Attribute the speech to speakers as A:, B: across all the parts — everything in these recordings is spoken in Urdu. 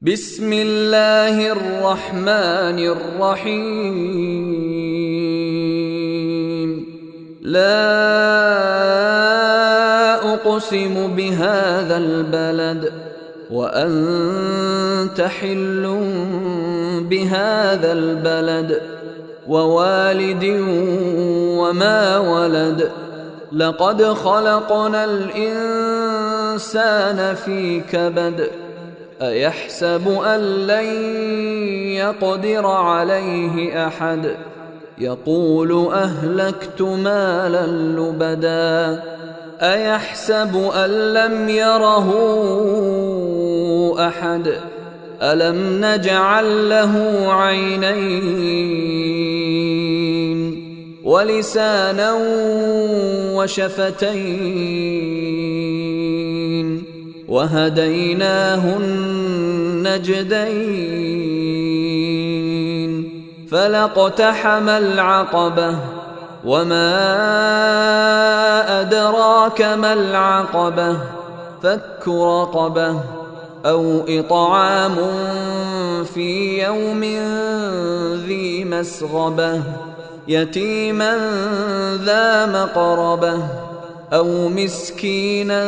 A: بسم اللہ الرحمن الرحیم لا اقسم بهذا البلد وانت حل بهذا البلد ووالد وما ولد لقد خلقنا الانسان في كبد أيحسب أن لن يقدر عليه أحد يقول أهلكت مالا لبدا أيحسب أن لم يره أحد ألم نجعل له عينين ولسانا وشفتين وهديناه النجدين فلاقتحم العقبة وما أدراك ما العقبة فك رقبة أو إطعام في يوم ذي مسغبة يتيما ذا مقربة أو مسكينا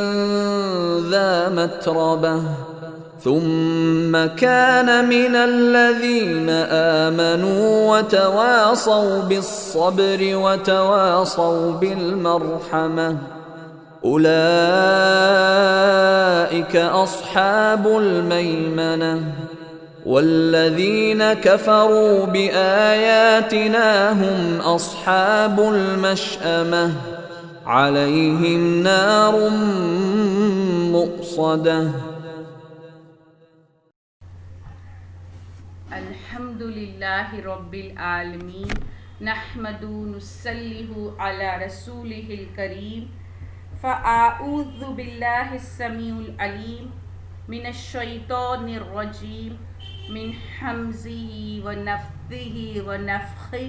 A: ذا متربة ثم كان من الذين آمنوا وتواصوا بالصبر وتواصوا بالمرحمة أولئك أصحاب الميمنة والذين كفروا بآياتنا هم أصحاب المشأمة علیہم نار مؤصدہ۔
B: الحمدللہ رب العالمین نحمدہ نصلیہ علی رسولہ الکریم فاعوذ باللہ السمیع العلیم من الشیطان الرجیم من حمزہ ونفثہ ونفخہ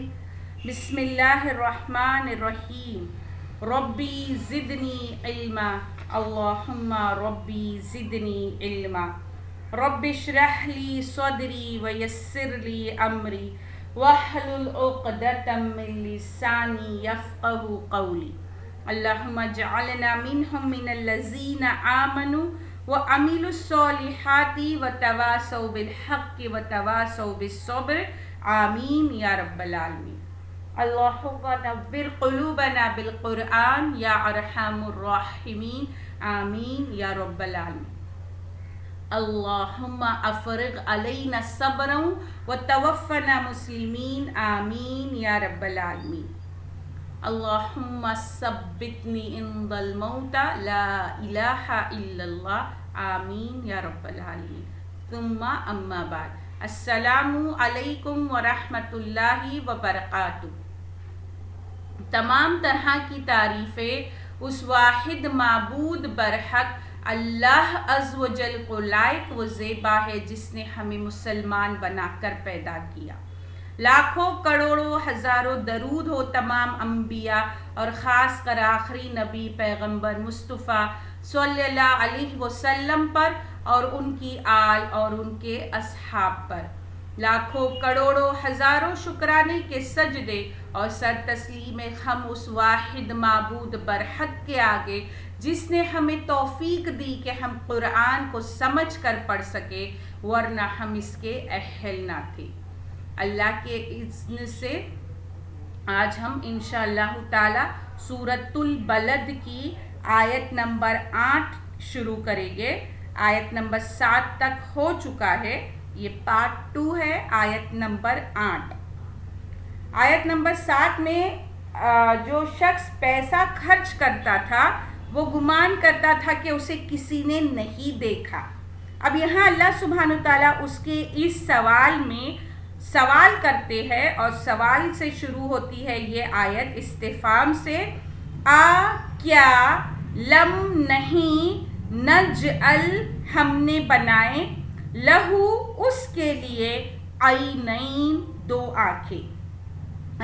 B: بسم اللہ الرحمن الرحیم ربی زدنی علما اللہم ربی زدنی علما رب اشرح لی صدری ویسر لی امری واحلل عقدۃ من لسانی یفقہوا قولی اللہم اجعلنا منہم من الذین آمنوا وعملوا الصالحات وتواصوا بالحق وتواصوا بالصبر آمین یا رب العالمین۔ اللہم نور قلوبنا بالقرآن یا ارحم الراحمین آمین یا رب العالمین۔ اللہم افرغ علینا صبرا وتوفنا مسلمین آمین یا رب العالمین۔ اللہم ثبتنی عند الموت لا الہ الا اللہ آمین یا رب العالمین۔ ثم اما بعد، السلام علیکم ورحمۃ اللہ وبرکاتہ۔ تمام طرح کی تعریفیں اس واحد معبود برحق اللہ عز و جل کو لائق و زیبا ہے جس نے ہمیں مسلمان بنا کر پیدا کیا۔ لاکھوں کروڑوں ہزاروں درود ہو تمام انبیاء اور خاص کر آخری نبی پیغمبر مصطفیٰ صلی اللہ علیہ وسلم پر اور ان کی آل اور ان کے اصحاب پر۔ لاکھوں کروڑوں ہزاروں شکرانے کے سجدے اور سر تسلیم خم اس واحد معبود برحق کے آگے جس نے ہمیں توفیق دی کہ ہم قرآن کو سمجھ کر پڑھ سکے، ورنہ ہم اس کے اہل نہ تھے۔ اللہ کے اذن سے آج ہم انشاءاللہ تعالی سورۃ البلد کی آیت نمبر 8 شروع کریں گے۔ آیت نمبر 7 تک ہو چکا ہے، یہ پارٹ 2 ہے آیت نمبر 8۔ آیت نمبر 7 میں جو شخص پیسہ خرچ کرتا تھا وہ گمان کرتا تھا کہ اسے کسی نے نہیں دیکھا۔ اب یہاں اللہ سبحانہ وتعالیٰ اس کے اس سوال میں سوال کرتے ہیں، اور سوال سے شروع ہوتی ہے یہ آیت استفہام سے، کیا، لم نہیں، نجعل ہم نے بنائے، لہو اس کے لیے، عینین دو آنکھیں۔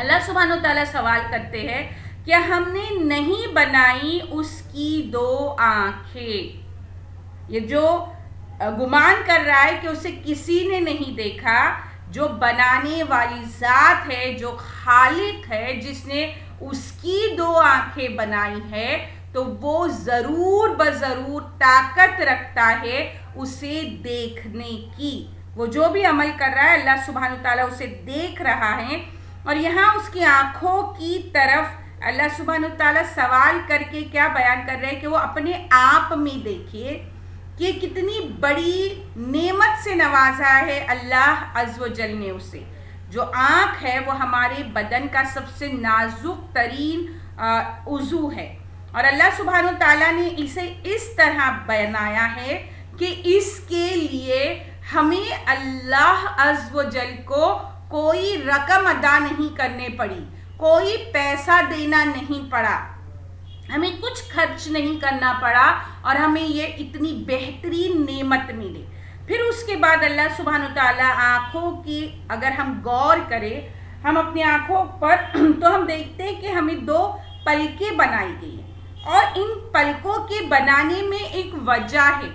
B: اللہ سبحانہ وتعالیٰ سوال کرتے ہیں کہ ہم نے نہیں بنائی اس کی دو آنکھیں۔ یہ جو گمان کر رہا ہے کہ اسے کسی نے نہیں دیکھا، جو بنانے والی ذات ہے، جو خالق ہے، جس نے اس کی 2 آنکھیں بنائی ہے، تو وہ ضرور بضرور طاقت رکھتا ہے اسے دیکھنے کی۔ وہ جو بھی عمل کر رہا ہے اللہ سبحانہ وتعالیٰ اسے دیکھ رہا ہے۔ اور یہاں اس کی آنکھوں کی طرف اللہ سبحانہ وتعالیٰ سوال کر کے کیا بیان کر رہے ہیں کہ وہ اپنے آپ میں دیکھیے کہ کتنی بڑی نعمت سے نوازا ہے اللہ عز و جل نے اسے۔ جو آنکھ ہے وہ ہمارے بدن کا سب سے نازک ترین عضو ہے، اور اللہ سبحانہ وتعالیٰ نے اسے اس طرح بنایا ہے کہ اس کے لیے ہمیں اللہ عز و جل کو کوئی رقم ادا نہیں کرنے پڑی، کوئی پیسہ دینا نہیں پڑا، ہمیں کچھ خرچ نہیں کرنا پڑا، اور ہمیں یہ اتنی بہترین نعمت ملی۔ پھر اس کے بعد اللہ سبحانہ وتعالیٰ آنکھوں کی اگر ہم غور کریں، ہم اپنی آنکھوں پر تو ہم دیکھتے ہیں کہ ہمیں 2 پلکیں بنائی گئی ہیں، اور ان پلکوں کے بنانے میں ایک وجہ ہے،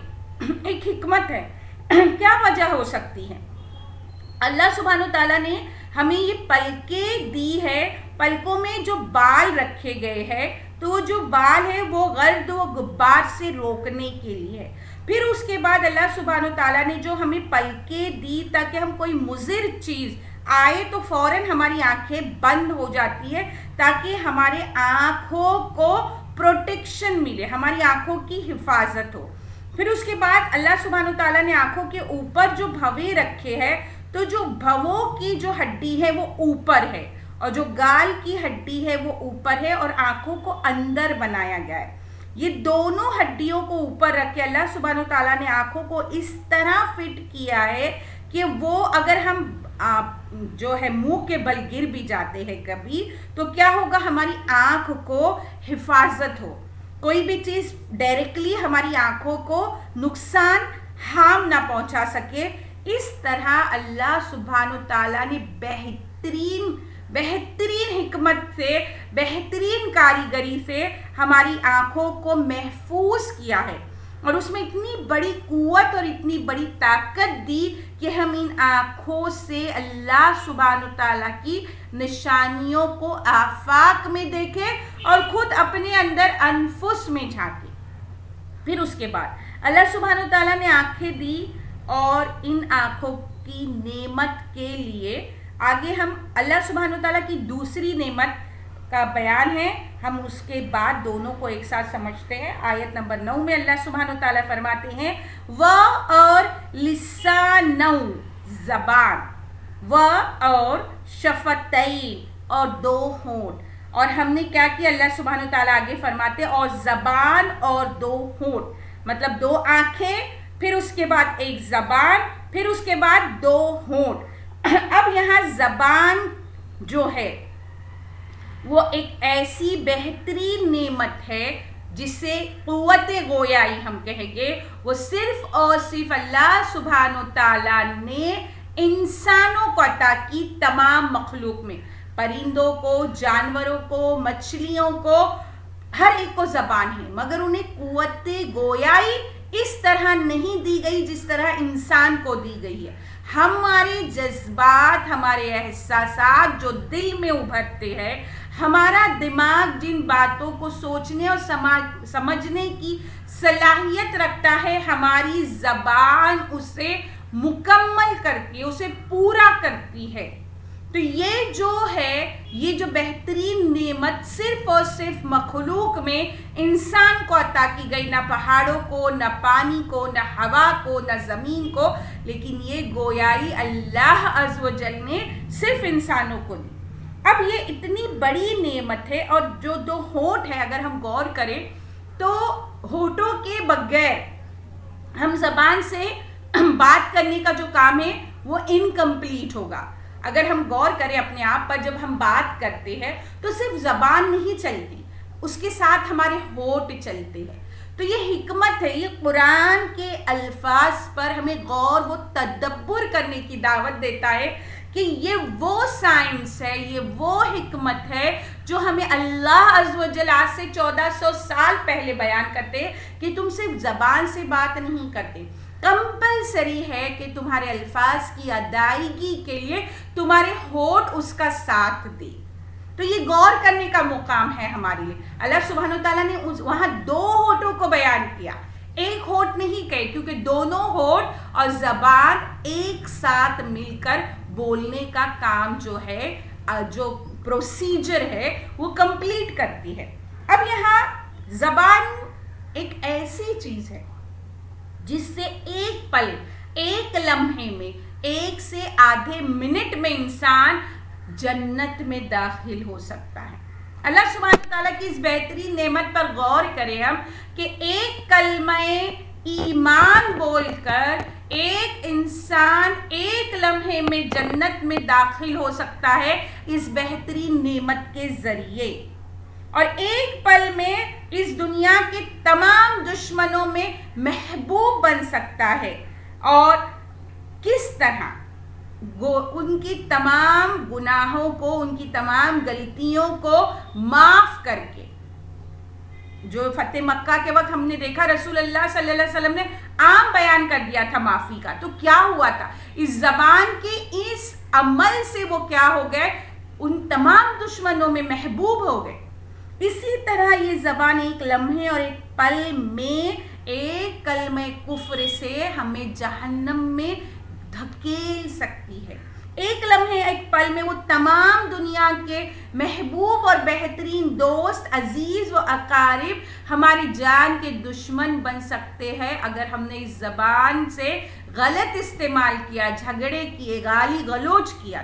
B: ایک حکمت ہے۔ کیا وجہ ہو سکتی ہے؟ اللہ سبحانہ وتعالیٰ نے ہمیں یہ پلکیں دی ہے، پلکوں میں جو بال رکھے گئے ہیں، تو وہ جو بال ہے وہ گرد و غبار سے روکنے کے لیے ہے۔ پھر اس کے بعد اللہ سبحانہ وتعالیٰ نے جو ہمیں پلکیں دی تاکہ ہم کوئی مضر چیز آئے تو فوراً ہماری آنکھیں بند ہو جاتی ہے، تاکہ ہمارے آنکھوں کو پروٹیکشن ملے، ہماری آنکھوں کی حفاظت ہو۔ پھر اس کے بعد اللہ سبحانہ وتعالیٰ نے آنکھوں کے اوپر جو بھویں رکھے ہیں، تو جو بھووں کی جو ہڈی ہے وہ اوپر ہے، اور جو گال کی ہڈی ہے وہ اوپر ہے، اور آنکھوں کو اندر بنایا گیا ہے۔ یہ دونوں ہڈیوں کو اوپر رکھ کے اللہ سبحانہ وتعالیٰ نے آنکھوں کو اس طرح فٹ کیا ہے کہ وہ اگر ہم جو ہے منہ کے بل گر بھی جاتے ہیں کبھی، تو کیا ہوگا، ہماری آنکھ کو حفاظت ہو، کوئی بھی چیز ڈائریکٹلی ہماری آنکھوں کو نقصان ہارم نہ پہنچا سکے۔ اس طرح اللہ سبحانہ وتعالیٰ نے بہترین حکمت سے، بہترین کاریگری سے ہماری آنکھوں کو محفوظ کیا ہے، اور اس میں اتنی بڑی قوت اور اتنی بڑی طاقت دی کہ ہم ان آنکھوں سے اللہ سبحانہ وتعالیٰ کی نشانیوں کو آفاق میں دیکھیں اور خود اپنے اندر انفس میں جھانکیں۔ پھر اس کے بعد اللہ سبحانہ وتعالیٰ نے آنکھیں دی، اور ان آنکھوں کی نعمت کے لیے آگے ہم اللہ سبحانہ وتعالیٰ کی دوسری نعمت کا بیان ہے، ہم اس کے بعد دونوں کو ایک ساتھ سمجھتے ہیں۔ آیت نمبر 9 میں اللہ سبحانہ وتعالیٰ فرماتے ہیں و اور لسانً زبان، و اور شفتین اور 2 ہونٹ، اور ہم نے کیا کیا، اللہ سبحانہ وتعالیٰ آگے فرماتے اور زبان اور 2 ہونٹ، مطلب 2 آنکھیں، پھر اس کے بعد ایک زبان، پھر اس کے بعد 2 ہونٹ۔ اب یہاں زبان جو ہے وہ ایک ایسی بہترین نعمت ہے جسے قوت گویائی ہم کہیں گے، وہ صرف اور صرف اللہ سبحانہ وتعالیٰ نے انسانوں کو عطا کی، تمام مخلوق میں، پرندوں کو، جانوروں کو، مچھلیوں کو، ہر ایک کو زبان ہے، مگر انہیں قوت گویائی اس طرح نہیں دی گئی جس طرح انسان کو دی گئی ہے۔ ہمارے جذبات، ہمارے احساسات جو دل میں ابھرتے ہیں، ہمارا دماغ جن باتوں کو سوچنے اور سمجھنے کی صلاحیت رکھتا ہے، ہماری زبان اسے مکمل کرتی ہے، اسے پورا کرتی ہے۔ تو یہ جو ہے، یہ جو بہترین نعمت صرف اور صرف مخلوق میں انسان کو عطا کی گئی، نہ پہاڑوں کو، نہ پانی کو، نہ ہوا کو، نہ زمین کو، لیکن یہ گویائی اللہ عز و جل نے صرف انسانوں کو دی۔ اب یہ اتنی بڑی نعمت ہے، اور جو 2 ہونٹ ہے اگر ہم غور کریں تو ہونٹوں کے بغیر ہم زبان سے بات کرنے کا جو کام ہے وہ انکمپلیٹ ہوگا۔ اگر ہم غور کریں اپنے آپ پر، جب ہم بات کرتے ہیں تو صرف زبان نہیں چلتی، اس کے ساتھ ہمارے ہونٹ چلتے ہیں۔ تو یہ حکمت ہے، یہ قرآن کے الفاظ پر ہمیں غور و تدبر کرنے کی دعوت دیتا ہے کہ یہ وہ سائنس ہے، یہ وہ حکمت ہے جو ہمیں اللہ عز و جل آج سے 1400 سال پہلے بیان کرتے کہ تم صرف زبان سے بات نہیں کرتے، کمپلسری ہے کہ تمہارے الفاظ کی ادائیگی کے لیے تمہارے ہونٹ اس کا ساتھ دے. تو یہ غور کرنے کا مقام ہے ہمارے لیے. اللہ سبحانہ وتعالیٰ نے وہاں 2 ہونٹوں کو بیان کیا, ایک ہونٹ نہیں کہے, کیونکہ دونوں ہونٹ اور زبان ایک ساتھ مل کر بولنے کا کام جو ہے, جو پروسیجر ہے وہ کمپلیٹ کرتی ہے. اب یہاں زبان ایک ایسی چیز ہے جس سے ایک پل, ایک لمحے میں, 1 سے آدھے منٹ میں انسان جنت میں داخل ہو سکتا ہے. اللہ سبحانہ تعالیٰ کی اس بہترین نعمت پر غور کریں ہم کہ ایک کلمہ ایمان بول کر ایک انسان ایک لمحے میں جنت میں داخل ہو سکتا ہے اس بہترین نعمت کے ذریعے, اور ایک پل میں اس دنیا کے تمام دشمنوں میں محبوب بن سکتا ہے. اور کس طرح ان کی تمام گناہوں کو, ان کی تمام غلطیوں کو معاف کر کے, جو فتح مکہ کے وقت ہم نے دیکھا رسول اللہ صلی اللہ علیہ وسلم نے عام بیان کر دیا تھا معافی کا, تو کیا ہوا تھا, اس زبان کے اس عمل سے وہ کیا ہو گئے, ان تمام دشمنوں میں محبوب ہو گئے. اسی طرح یہ زبان ایک لمحے اور ایک پل میں ایک کلمہ کفر سے ہمیں جہنم میں دھکیل سکتی ہے. ایک لمحے ایک پل میں وہ تمام دنیا کے محبوب اور بہترین دوست, عزیز و اقارب ہماری جان کے دشمن بن سکتے ہیں اگر ہم نے اس زبان سے غلط استعمال کیا, جھگڑے کیے, گالی گلوچ کیا.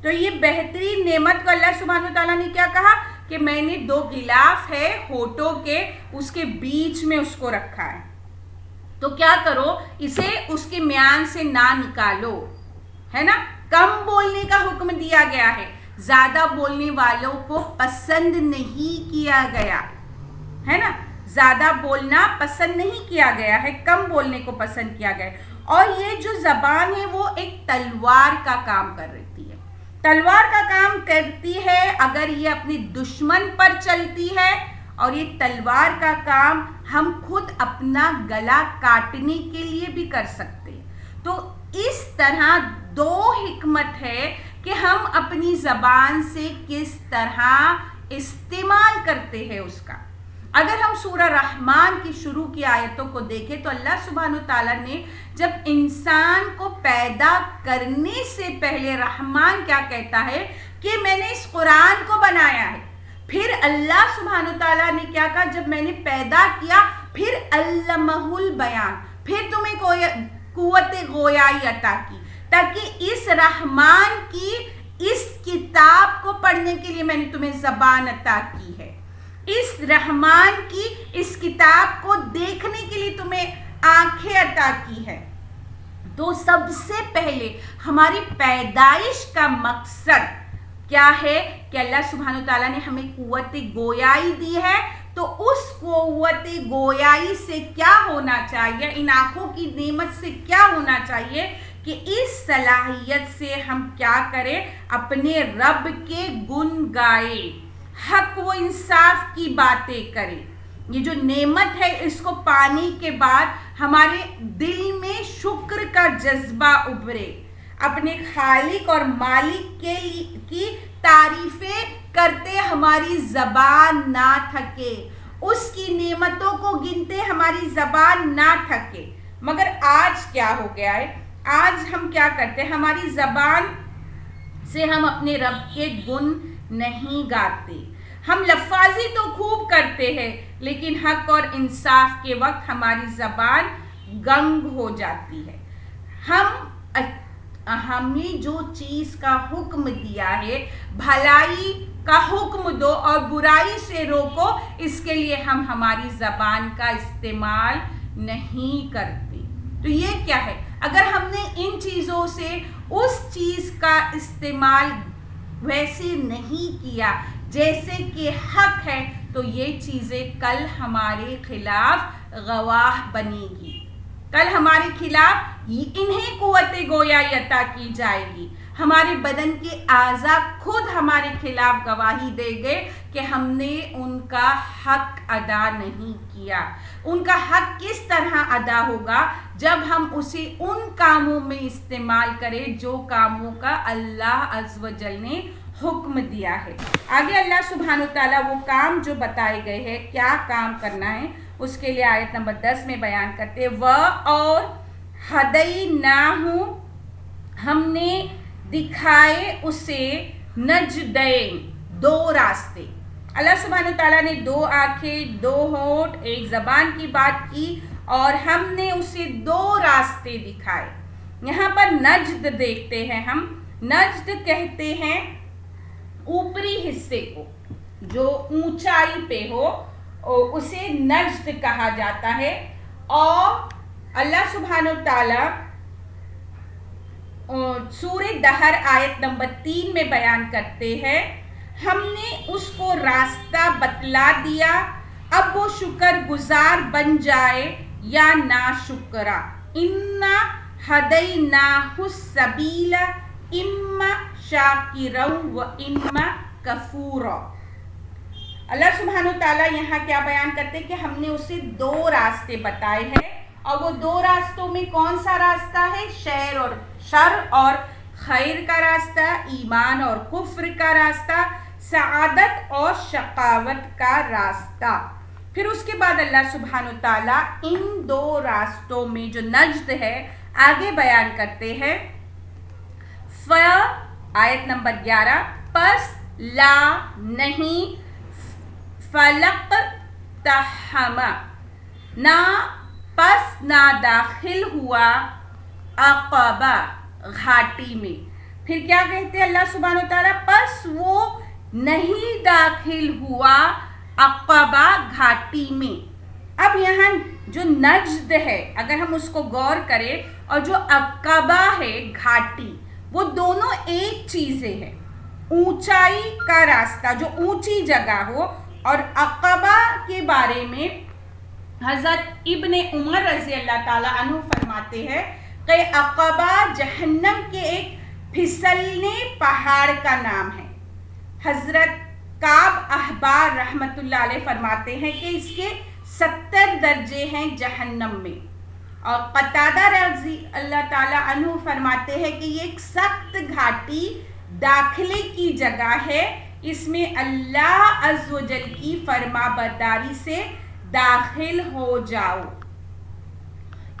B: تو یہ بہترین نعمت کو اللہ سبحانہ تعالیٰ نے کیا کہا کہ میں نے 2 غلاف ہے ہونٹوں کے, اس کے بیچ میں اس کو رکھا ہے. تو کیا کرو, اسے اس کے میان سے نہ نکالو, ہے نا. کم بولنے کا حکم دیا گیا ہے, زیادہ بولنے والوں کو پسند نہیں کیا گیا ہے نا. زیادہ بولنا پسند نہیں کیا گیا ہے, کم بولنے کو پسند کیا گیا ہے. اور یہ جو زبان ہے وہ ایک تلوار کا کام کر رہتی ہے, تلوار کا کام کرتی ہے اگر یہ اپنے دشمن پر چلتی ہے, اور یہ تلوار کا کام ہم خود اپنا گلا کاٹنے کے لیے بھی کر سکتے ہیں. تو اس طرح 2 حکمت ہے کہ ہم اپنی زبان سے کس طرح استعمال کرتے ہیں اس کا. اگر ہم سورہ رحمان کی شروع کی آیتوں کو دیکھیں تو اللہ سبحانہ تعالیٰ نے جب انسان کو پیدا کرنے سے پہلے رحمان کیا کہتا ہے کہ میں نے اس قرآن کو بنایا ہے. پھر اللہ سبحانہ تعالیٰ نے کیا کہا, جب میں نے پیدا کیا پھر علمہ البیان, پھر تمہیں قوت گویائی عطا کی, تاکہ اس رحمان کی اس کتاب کو پڑھنے کے لیے میں نے تمہیں زبان عطا کی ہے, اس رحمان کی اس کتاب کو دیکھنے کے لیے تمہیں آنکھیں عطا کی ہے. تو سب سے پہلے ہماری پیدائش کا مقصد کیا ہے کہ اللہ سبحانہ تعالیٰ نے ہمیں قوت گویائی دی ہے. تو اس قوت گویائی سے کیا ہونا چاہیے, ان آنکھوں کی نعمت سے کیا ہونا چاہیے کہ اس صلاحیت سے ہم کیا کریں, اپنے رب کے گن گائے, حق و انصاف کی باتیں کریں. یہ جو نعمت ہے اس کو پانے کے بعد ہمارے دل میں شکر کا جذبہ ابھرے, اپنے خالق اور مالک کی تعریفیں کرتے ہماری زبان نہ تھکے, اس کی نعمتوں کو گنتے ہماری زبان نہ تھکے. مگر آج کیا ہو گیا ہے, آج ہم کیا کرتے ہیں, ہماری زبان سے ہم اپنے رب کے گن نہیں گاتے. ہم لفاظی تو خوب کرتے ہیں لیکن حق اور انصاف کے وقت ہماری زبان گنگ ہو جاتی ہے. ہمیں جو چیز کا حکم دیا ہے, بھلائی کا حکم دو اور برائی سے روکو, اس کے لیے ہم ہماری زبان کا استعمال نہیں کرتے. تو یہ کیا ہے, اگر ہم نے ان چیزوں سے اس چیز کا استعمال ویسے نہیں کیا جیسے کہ حق ہے, تو یہ چیزیں کل ہمارے خلاف گواہ بنے گی, کل ہمارے خلاف انہیں قوت گویائی عطا کی جائے گی. ہمارے بدن کے اعضاء خود ہمارے خلاف گواہی دے گے کہ ہم نے ان کا حق ادا نہیں کیا. ان کا حق کس طرح ادا ہوگا, جب ہم اسے ان کاموں میں استعمال کریں جو کاموں کا اللہ عز و جل نے حکم دیا ہے۔ آگے اللہ سبحانہ وتعالیٰ وہ کام جو بتائے گئے ہیں کیا کام کرنا ہے اس کے لیے آیت نمبر 10 میں بیان کرتے ہیں، وہ اور ہدیناہ، ہم نے دکھائے اسے نجدین، دو راستے۔ اللہ سبحانہ تعالیٰ نے دو آنکھیں، دو ہونٹ، ایک زبان کی بات کی اور ہم نے اسے دو راستے دکھائے۔ یہاں پر نجد دیکھتے ہیں ہم، نجد کہتے ہیں اوپری حصے کو جو اونچائی پہ ہو اسے نجد کہا جاتا ہے۔ اور اللہ سبحانہ تعالیٰ سورہ دہر آیت نمبر 3 میں بیان کرتے ہیں، ہم نے اس کو راستہ بتلا دیا، اب وہ شکر گزار بن جائے یا ناشکرا۔ انا ہدیناہ السبیل اما شاکرا و اما کفورا۔ اللہ سبحانہ تعالیٰ یہاں کیا بیان کرتے ہیں کہ ہم نے اسے دو راستے بتائے ہیں، اور وہ دو راستوں میں کون سا راستہ ہے؟ شر اور خیر کا راستہ، ایمان اور کفر کا راستہ، سعادت اور شقاوت کا راستہ۔ پھر اس کے بعد اللہ سبحانہ تعالیٰ ان دو راستوں میں جو نجد ہے آگے بیان کرتے ہیں، آیت نمبر 11، پس لا نہیں، فلق تحما، نہ پس نہ داخل ہوا، عقبہ گھاٹی میں۔ پھر کیا کہتے ہیں اللہ سبحانہ تعالیٰ؟ پس وہ نہیں داخل ہوا عقبہ گھاٹی میں۔ اب یہاں جو نجد ہے اگر ہم اس کو غور کریں اور جو عقبہ ہے گھاٹی، وہ دونوں ایک چیزیں ہیں۔ اونچائی کا راستہ جو اونچی جگہ ہو، اور عقبہ کے بارے میں حضرت ابن عمر رضی اللہ تعالیٰ عنہ فرماتے ہیں کہ عقبہ جہنم کے ایک پھسلنے پہاڑ کا نام ہے۔ حضرت کعب احبار رحمۃ اللہ علیہ فرماتے ہیں کہ اس کے 70 درجے ہیں جہنم میں، اور قتادہ رضی اللہ تعالیٰ عنہ فرماتے ہیں کہ یہ ایک سخت گھاٹی داخلے کی جگہ ہے، اس میں اللہ عز و جل کی فرما برداری سے داخل ہو جاؤ۔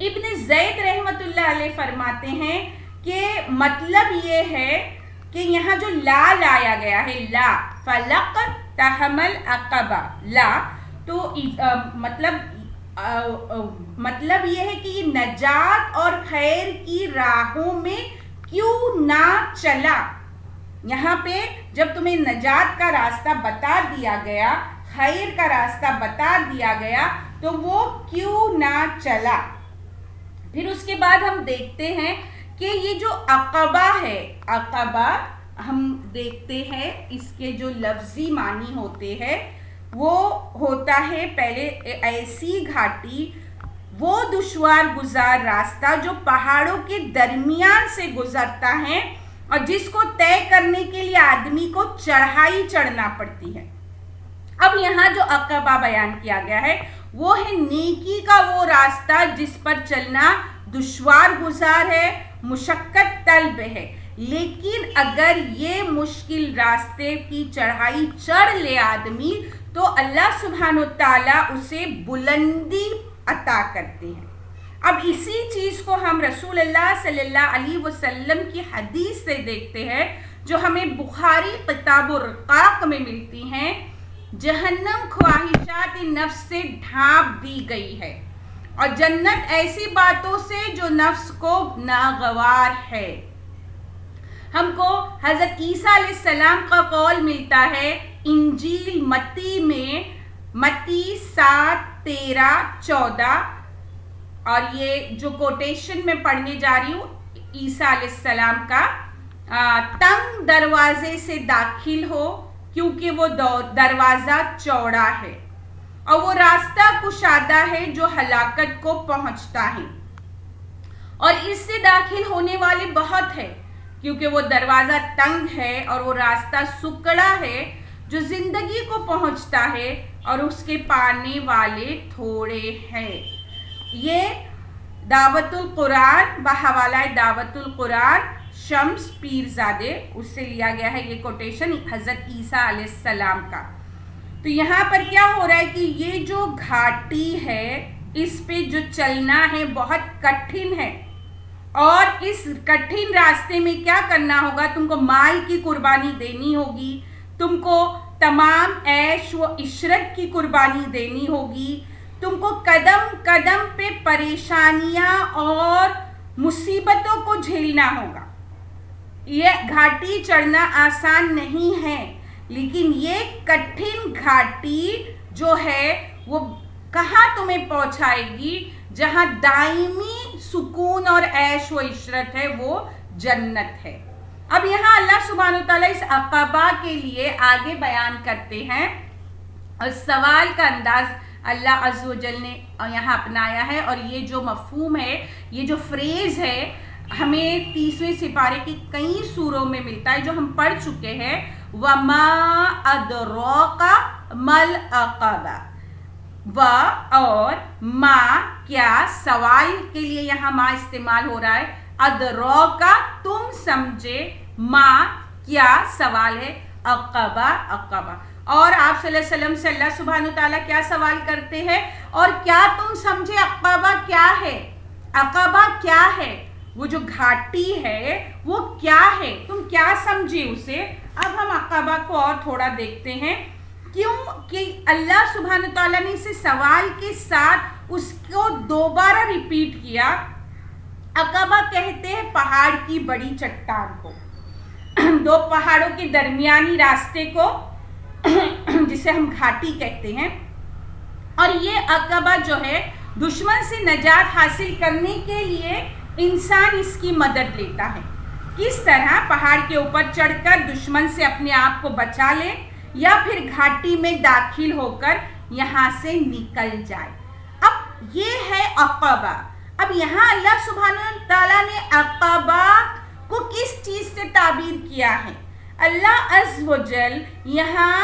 B: ابن زید رحمۃ اللہ علیہ فرماتے ہیں کہ مطلب یہ ہے کہ یہاں جو لا لایا گیا ہے، لا فلق تحمل عقبہ، لا تو مطلب یہ ہے کہ یہ نجات اور خیر کی راہوں میں کیوں نہ چلا۔ یہاں پہ جب تمہیں نجات کا راستہ بتا دیا گیا، خیر کا راستہ بتا دیا گیا، تو وہ کیوں نہ چلا۔ پھر اس کے بعد ہم دیکھتے ہیں کہ یہ جو عقبہ ہے، عقبہ ہم دیکھتے ہیں اس کے جو لفظی معنی ہوتے ہیں وہ ہوتا ہے پہلے ایسی گھاٹی، وہ دشوار گزار راستہ جو پہاڑوں کے درمیان سے گزرتا ہے اور جس کو طے کرنے کے لیے آدمی کو چڑھائی چڑھنا پڑتی ہے۔ اب یہاں جو عقبہ بیان کیا گیا ہے وہ ہے نیکی کا وہ راستہ جس پر چلنا دشوار گزار ہے، مشقت طلب ہے، لیکن اگر یہ مشکل راستے کی چڑھائی چڑھ لے آدمی تو اللہ سبحانہ تعالیٰ اسے بلندی عطا کرتے ہیں۔ اب اسی چیز کو ہم رسول اللہ صلی اللہ علیہ وسلم کی حدیث سے دیکھتے ہیں جو ہمیں بخاری کتاب الرقاق میں ملتی ہیں، جہنم خواہشات نفس سے ڈھانپ دی گئی ہے اور جنت ایسی باتوں سے جو نفس کو ناگوار ہے۔ ہم کو حضرت عیسیٰ علیہ السلام کا قول ملتا ہے انجیل متی میں، متی 7:13-14، اور یہ جو کوٹیشن میں پڑھنے جا رہی ہوں عیسیٰ علیہ السلام کا، تنگ دروازے سے داخل ہو کیونکہ وہ دروازہ چوڑا ہے اور وہ راستہ کشادہ ہے جو ہلاکت کو پہنچتا ہے، اور اس سے داخل ہونے والے بہت ہیں کیونکہ وہ دروازہ تنگ ہے اور وہ راستہ سکڑا ہے جو زندگی کو پہنچتا ہے، اور اس کے پانے والے تھوڑے ہیں۔ یہ دعوت القرآن بحوالہ دعوت القرآن شمس پیرزادے، اس سے لیا گیا ہے یہ کوٹیشن حضرت عیسیٰ علیہ السلام کا۔ تو یہاں پر کیا ہو رہا ہے کہ یہ جو گھاٹی ہے اس پہ جو چلنا ہے بہت کٹھن ہے، اور اس کٹھن راستے میں کیا کرنا ہوگا، تم کو مال کی قربانی دینی ہوگی، تم کو تمام عیش و عشرت کی قربانی دینی ہوگی، تم کو قدم قدم پہ پریشانیاں اور مصیبتوں کو جھیلنا ہوگا۔ یہ گھاٹی چڑھنا آسان نہیں ہے، لیکن یہ کٹھن گھاٹی جو ہے وہ کہاں تمہیں پہنچائے گی، جہاں دائمی سکون اور عیش و عشرت ہے، وہ جنت ہے۔ اب یہاں اللہ سبحانہ وتعالیٰ اس عقبہ کے لیے آگے بیان کرتے ہیں، اور سوال کا انداز اللہ عز و جل نے یہاں اپنایا ہے، اور یہ جو مفہوم ہے، یہ جو فریز ہے، ہمیں 30ویں سپارے کی کئی سوروں میں ملتا ہے جو ہم پڑھ چکے ہیں۔ وَمَا أَدْرَاكَ مَا الْعَقَبَةُ، اور ما کیا، سوال کے لیے یہاں ما استعمال ہو رہا ہے، ادراکا تم سمجھے، ما کیا سوال ہے، عقبہ عقبہ، اور آپ صلی اللہ علیہ وسلم سے اللہ سبحانہ وتعالیٰ کیا سوال کرتے ہیں، اور کیا تم سمجھے عقبہ کیا ہے، عقبہ کیا ہے، وہ جو گھاٹی ہے وہ کیا ہے، تم کیا سمجھے اسے۔ اب ہم عقبہ کو اور تھوڑا دیکھتے ہیں، کیوں کہ اللہ سبحانہ تعالیٰ نے اسے سوال کے ساتھ اس کو دوبارہ ریپیٹ کیا۔ عقبہ کہتے ہیں پہاڑ کی بڑی چٹان کو، دو پہاڑوں کے درمیانی راستے کو، جسے ہم گھاٹی کہتے ہیں، اور یہ عقبہ جو ہے دشمن سے نجات حاصل کرنے کے لیے انسان اس کی مدد لیتا ہے۔ کس طرح پہاڑ کے اوپر چڑھ کر دشمن سے اپنے آپ کو بچا لے، یا پھر گھاٹی میں داخل ہو کر یہاں سے نکل جائے۔ اب یہ ہے عقبہ۔ اب یہاں اللہ سبحانہ تعالیٰ نے عقبہ کو کس چیز سے تعبیر کیا ہے؟ اللہ عز و جل یہاں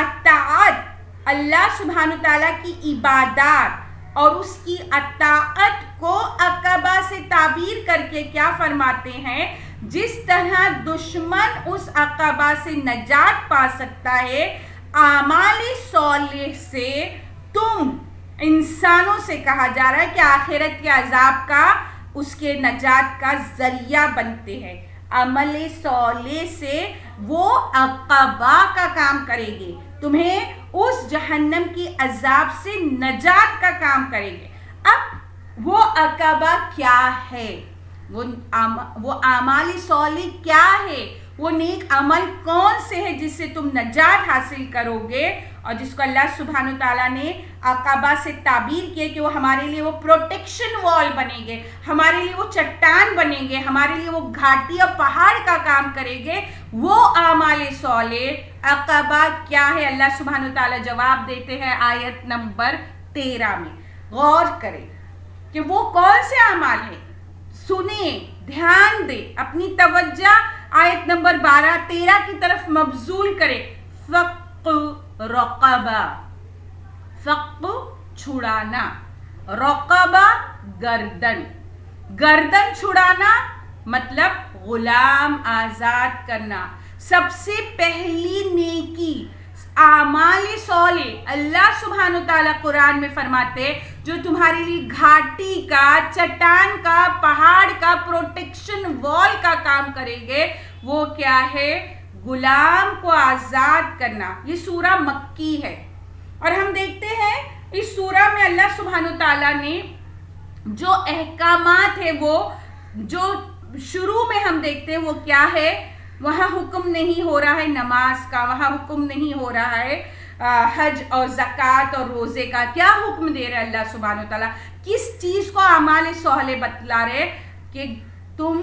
B: اطاعت، اللہ سبحانہ تعالیٰ کی عبادات اور اس کی اطاعت کو عقبہ سے تعبیر کر کے کیا فرماتے ہیں، جس طرح دشمن اس عقبہ سے نجات پا سکتا ہے، اعمال صالح سے تم انسانوں سے کہا جا رہا ہے کہ آخرت کے عذاب کا، اس کے نجات کا ذریعہ بنتے ہیں۔ عمل صالح سے وہ عقبہ کا کام کرے گے، تمہیں اس جہنم کی عذاب سے نجات کا کام کرے گے۔ اب وہ عقبہ کیا ہے، وہ اعمال صالح کیا ہے، وہ نیک عمل کون سے ہے جس سے تم نجات حاصل کرو گے، اور جس کو اللہ سبحانہ تعالیٰ نے عقبہ سے تعبیر کیا کہ وہ ہمارے لیے وہ پروٹیکشن وال بنیں گے، ہمارے لیے وہ چٹان بنیں گے، ہمارے لیے وہ گھاٹی اور پہاڑ کا کام کریں گے۔ وہ اعمال صالح عقبہ کیا ہے، اللہ سبحانہ تعالیٰ جواب دیتے ہیں آیت نمبر 13 میں۔ غور کریں کہ وہ کون سے اعمال ہیں، سنیں، دھیان دیں، اپنی توجہ آیت نمبر 12-13 کی طرف مبذول کریں۔ فق رقبہ، فق چھڑانا، رقبہ گردن، گردن چھڑانا مطلب غلام آزاد کرنا۔ سب سے پہلی نیکی اعمال صالح، اللہ سبحانہ تعالیٰ قرآن میں فرماتے جو تمہارے لیے گھاٹی کا، چٹان کا، پہاڑ کا، پروٹیکشن وال کا کام کریں گے، وہ کیا ہے، غلام کو آزاد کرنا۔ یہ سورہ مکی ہے، اور ہم دیکھتے ہیں اس سورہ میں اللہ سبحانہ تعالیٰ نے جو احکامات ہیں، وہ جو شروع میں ہم دیکھتے ہیں وہ کیا ہے، وہاں حکم نہیں ہو رہا ہے نماز کا، وہاں حکم نہیں ہو رہا ہے حج اور زکوٰۃ اور روزے کا۔ کیا حکم دے رہے اللہ سبحانہ تعالیٰ، کس چیز کو اعمال صالح بتلا رہے کہ تم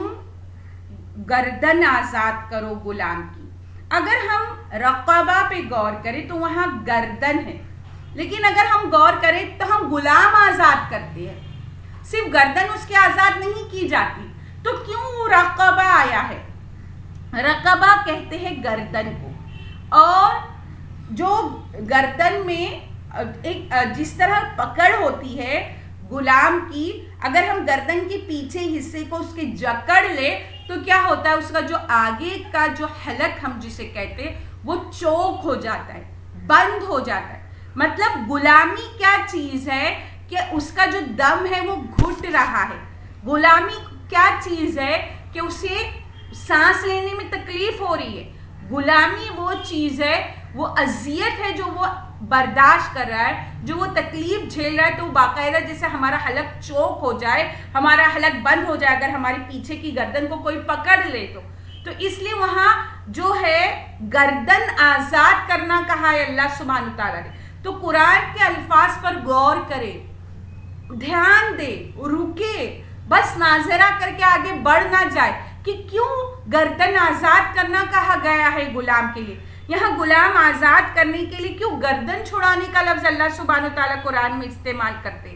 B: گردن آزاد کرو غلام کی۔ اگر ہم رقبہ پہ غور کریں تو وہاں گردن ہے، لیکن اگر ہم غور کریں تو ہم غلام آزاد کرتے ہیں، صرف گردن اس کی آزاد نہیں کی جاتی، تو کیوں رقبہ آیا ہے؟ رقبہ کہتے ہیں گردن کو، اور جو گردن میں ایک جس طرح پکڑ ہوتی ہے غلام کی، اگر ہم گردن کے پیچھے حصے کو اس کے جکڑ لے تو کیا ہوتا ہے، اس کا جو آگے کا جو حلق ہم جسے کہتے ہیں وہ چوک ہو جاتا ہے، بند ہو جاتا ہے. مطلب غلامی کیا چیز ہے کہ اس کا جو دم ہے وہ گھٹ رہا ہے. غلامی کیا چیز ہے کہ اسے سانس لینے میں تکلیف ہو رہی ہے. غلامی وہ چیز ہے، وہ اذیت ہے جو وہ برداشت کر رہا ہے، جو وہ تکلیف جھیل رہا ہے. تو باقاعدہ جیسے ہمارا حلق چوک ہو جائے، ہمارا حلق بند ہو جائے اگر ہماری پیچھے کی گردن کو کوئی پکڑ لے تو اس لیے وہاں جو ہے گردن آزاد کرنا کہا ہے اللہ سبحانہ تعالیٰ نے. تو قرآن کے الفاظ پر غور کرے، دھیان دے، رکے، بس ناظرہ کر کے آگے بڑھ نہ جائے کہ کیوں گردن آزاد کرنا کہا گیا ہے غلام کے لیے. یہاں غلام آزاد کرنے کے لیے کیوں گردن چھڑانے کا لفظ اللہ سبحانہ تعالیٰ قرآن میں استعمال کرتے.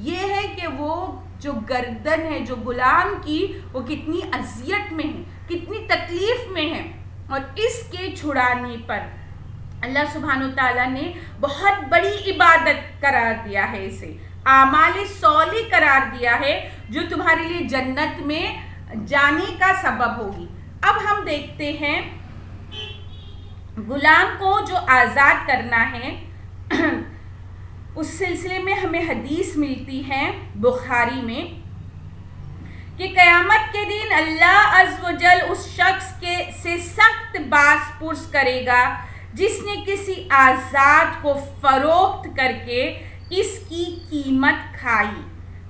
B: یہ ہے کہ وہ جو گردن ہے جو غلام کی، وہ کتنی اذیت میں ہے، کتنی تکلیف میں ہے، اور اس کے چھڑانے پر اللہ سبحانہ تعالیٰ نے بہت بڑی عبادت قرار دیا ہے، اسے اعمال صالح قرار دیا ہے جو تمہارے لیے جنت میں جانے کا سبب ہوگی. اب ہم دیکھتے ہیں غلام کو جو آزاد کرنا ہے، اس سلسلے میں ہمیں حدیث ملتی ہے بخاری میں کہ قیامت کے دن اللہ عز و جل اس شخص سے سخت باز پرس کرے گا جس نے کسی آزاد کو فروخت کر کے اس کی قیمت کھائی.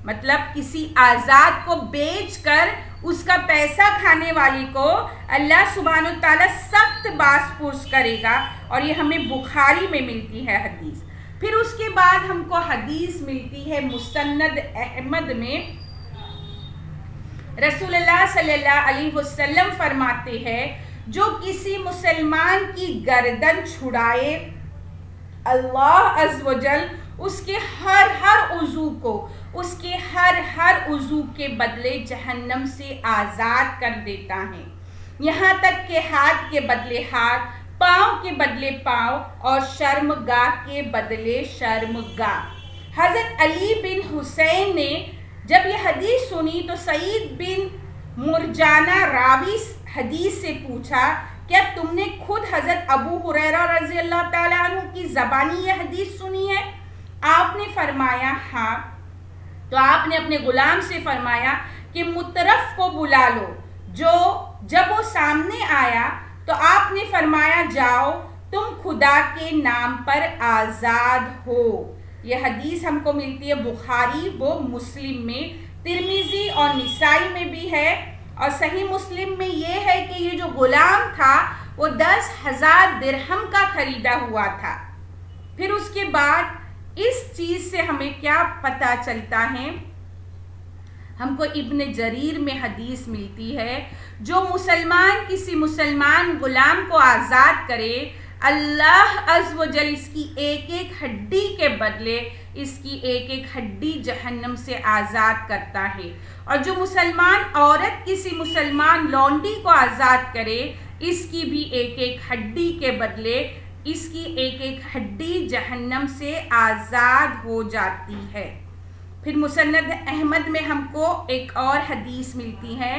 B: مطلب کسی آزاد کو بیچ کر اس کا پیسہ کھانے والی کو اللہ سبحانہ تعالیٰ سخت باز پرس کرے گا، اور یہ ہمیں بخاری میں ملتی ہے حدیث. پھر اس کے بعد ہم کو حدیث ملتی ہے مسند احمد میں. رسول اللہ صلی اللہ علیہ وسلم فرماتے ہیں جو کسی مسلمان کی گردن چھڑائے، اللہ عز و جل اس کے ہر عضو کو، اس کے ہر عضو کے بدلے جہنم سے آزاد کر دیتا ہے، یہاں تک کہ ہاتھ کے بدلے ہاتھ، پاؤں کے بدلے پاؤں، اور شرمگاہ کے بدلے شرمگاہ. حضرت علی بن حسین نے جب یہ حدیث سنی تو سعید بن مرجانہ راوی حدیث سے پوچھا کیا تم نے خود حضرت ابو ہریرہ رضی اللہ تعالیٰ عنہ کی زبانی یہ حدیث سنی ہے؟ آپ نے فرمایا ہاں. تو آپ نے اپنے غلام سے فرمایا کہ مترف کو بلا لو. جب وہ سامنے آیا تو آپ نے فرمایا جاؤ تم خدا کے نام پر آزاد ہو. یہ حدیث ہم کو ملتی ہے بخاری و مسلم میں، ترمذی اور نسائی میں بھی ہے، اور صحیح مسلم میں یہ ہے کہ یہ جو غلام تھا وہ 10,000 درہم کا خریدا ہوا تھا. پھر اس کے بعد اس چیز سے ہمیں کیا پتہ چلتا ہے، ہم کو ابن جریر میں حدیث ملتی ہے جو مسلمان کسی مسلمان غلام کو آزاد کرے، اللہ عز و جل اس کی ایک ایک ہڈی کے بدلے اس کی ایک ایک ہڈی جہنم سے آزاد کرتا ہے. اور جو مسلمان عورت کسی مسلمان لونڈی کو آزاد کرے، اس کی بھی ایک ایک ہڈی کے بدلے اس کی ایک ایک ہڈی جہنم سے آزاد ہو جاتی ہے. پھر مسند احمد میں ہم کو ایک اور حدیث ملتی ہے،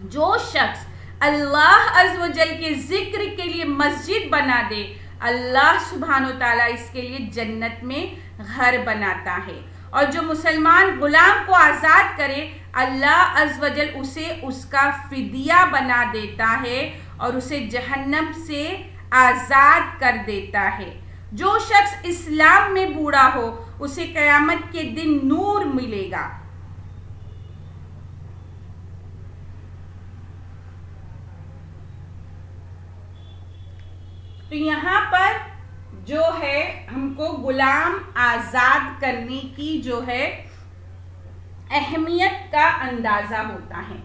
B: جو شخص اللہ عز و جل کے ذکر کے لیے مسجد بنا دے، اللہ سبحانہ وتعالیٰ اس کے لیے جنت میں گھر بناتا ہے. اور جو مسلمان غلام کو آزاد کرے، اللہ عز و جل اسے اس کا فدیہ بنا دیتا ہے اور اسے جہنم سے آزاد کر دیتا ہے. جو شخص اسلام میں بوڑھا ہو اسے قیامت کے دن نور ملے گا. تو یہاں پر جو ہے ہم کو غلام آزاد کرنے کی جو ہے اہمیت کا اندازہ ہوتا ہے.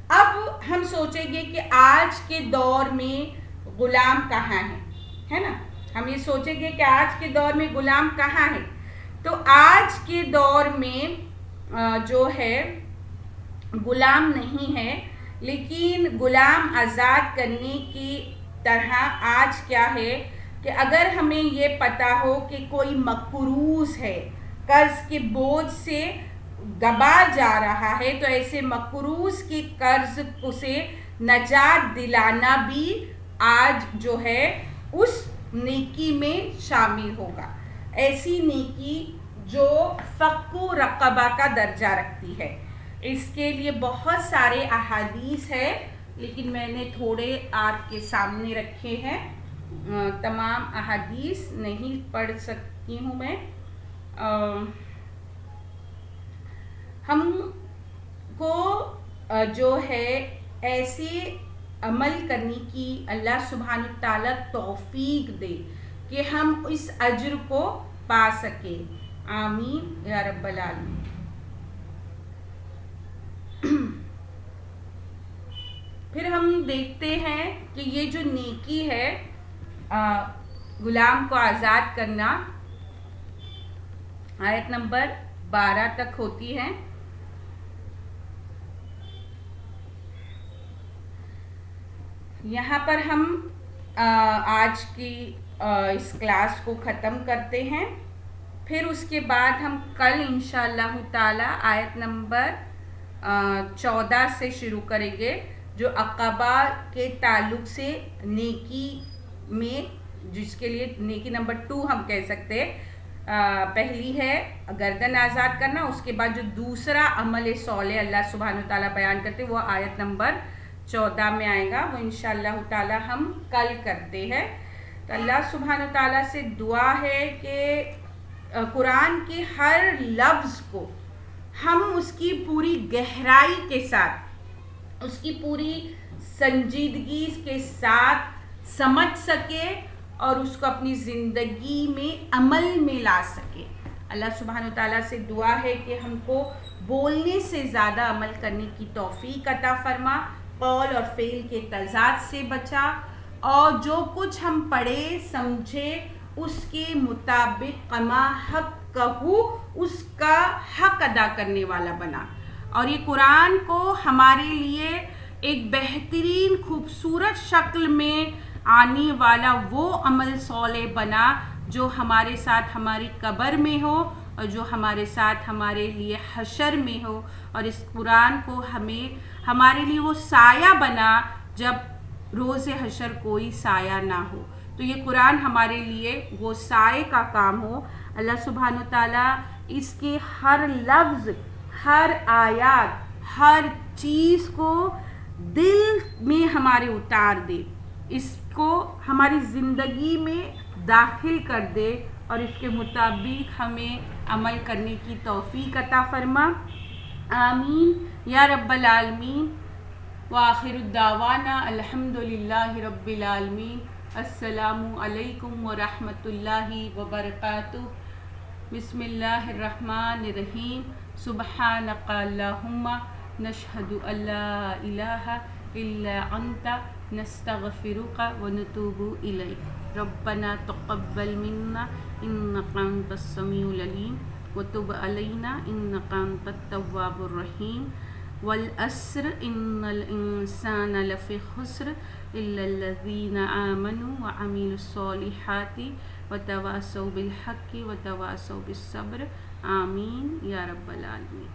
B: اب ہم سوچیں گے کہ آج کے دور میں غلام کہاں ہے نا، ہم یہ سوچیں گے کہ آج کے دور میں غلام کہاں ہے. تو آج کے دور میں جو ہے غلام نہیں ہے، لیکن غلام آزاد کرنے کی طرح آج کیا ہے کہ اگر ہمیں یہ پتا ہو کہ کوئی مقروض ہے، قرض کے بوجھ سے دبا جا رہا ہے تو ایسے مقروض کے قرض سے نجات دلانا بھی آج جو ہے اس نیکی میں شامل ہوگا. ایسی نیکی جو فک رقبہ کا درجہ رکھتی ہے. اس کے لیے بہت سارے احادیث ہیں لیکن میں نے تھوڑے آپ کے سامنے رکھے ہیں. تمام احادیث نہیں پڑھ سکتی ہوں میں. ہم کو جو ہے ایسے عمل کرنے کی اللہ سبحانہ تعالیٰ توفیق دے کہ ہم اس اجر کو پا سکیں. آمین یا رب العالمین. پھر ہم دیکھتے ہیں کہ یہ جو نیکی ہے غلام کو آزاد کرنا آیت نمبر 12 تک ہوتی ہے. یہاں پر ہم آج کی اس کلاس کو ختم کرتے ہیں. پھر اس کے بعد ہم کل انشاءاللہ تعالی آیت نمبر 14 سے شروع کریں گے جو عقبہ کے تعلق سے نیکی میں، جس کے لیے نیکی نمبر 2 ہم کہہ سکتے ہیں. پہلی ہے گردن آزاد کرنا، اس کے بعد جو دوسرا عمل صالح اللہ سبحانہ وتعالیٰ بیان کرتے وہ آیت نمبر 14 میں آئے گا. وہ انشاءاللہ تعالی ہم کل کرتے ہیں. تو اللہ سبحانہ وتعالیٰ سے دعا ہے کہ قرآن کے ہر لفظ کو ہم اس کی پوری گہرائی کے ساتھ، اس کی پوری سنجیدگی کے ساتھ سمجھ سکے اور اس کو اپنی زندگی میں عمل میں لا سکے. اللہ سبحانہ وتعالیٰ سے دعا ہے کہ ہم کو بولنے سے زیادہ عمل کرنے کی توفیق عطا فرما، قول اور فعل کے تضاد سے بچا، اور جو کچھ ہم پڑھے سمجھے اس کے مطابق کما حق کہو، اس کا حق ادا کرنے والا بنا. اور یہ قرآن کو ہمارے لیے ایک بہترین خوبصورت شکل میں آنے والا وہ عمل صالح بنا جو ہمارے ساتھ ہماری قبر میں ہو اور جو ہمارے ساتھ ہمارے لیے حشر میں ہو. اور اس قرآن کو ہمارے لیے وہ سایہ بنا جب روز حشر کوئی سایہ نہ ہو. تو یہ قرآن ہمارے لیے وہ سائے کا کام ہو. اللہ سبحانہ وتعالیٰ اس کے ہر لفظ، ہر آیات، ہر چیز کو دل میں ہمارے اتار دے، اس کو ہماری زندگی میں داخل کر دے اور اس کے مطابق ہمیں عمل کرنے کی توفیق عطا فرما. آمین یا رب العالمین. وآخر الدعوانا الحمدللہ رب العالمین. السلام علیکم ورحمۃ اللہ وبرکاتہ. بسم اللہ الرحمن الرحیم. سبحانک اللہم نشہد ان لا الہ الا انت نستغفرک ونتوب الیک. ربنا تقبل منا انک انت السمیع العلیم وتب علینا انک انت التواب الرحیم. والعصر ان الانسان لفی خسر الا الذین آمنوا وعملوا الصالحات وتواصوا بالحق وتواصوا بالصبر. آمین یا رب العالمین.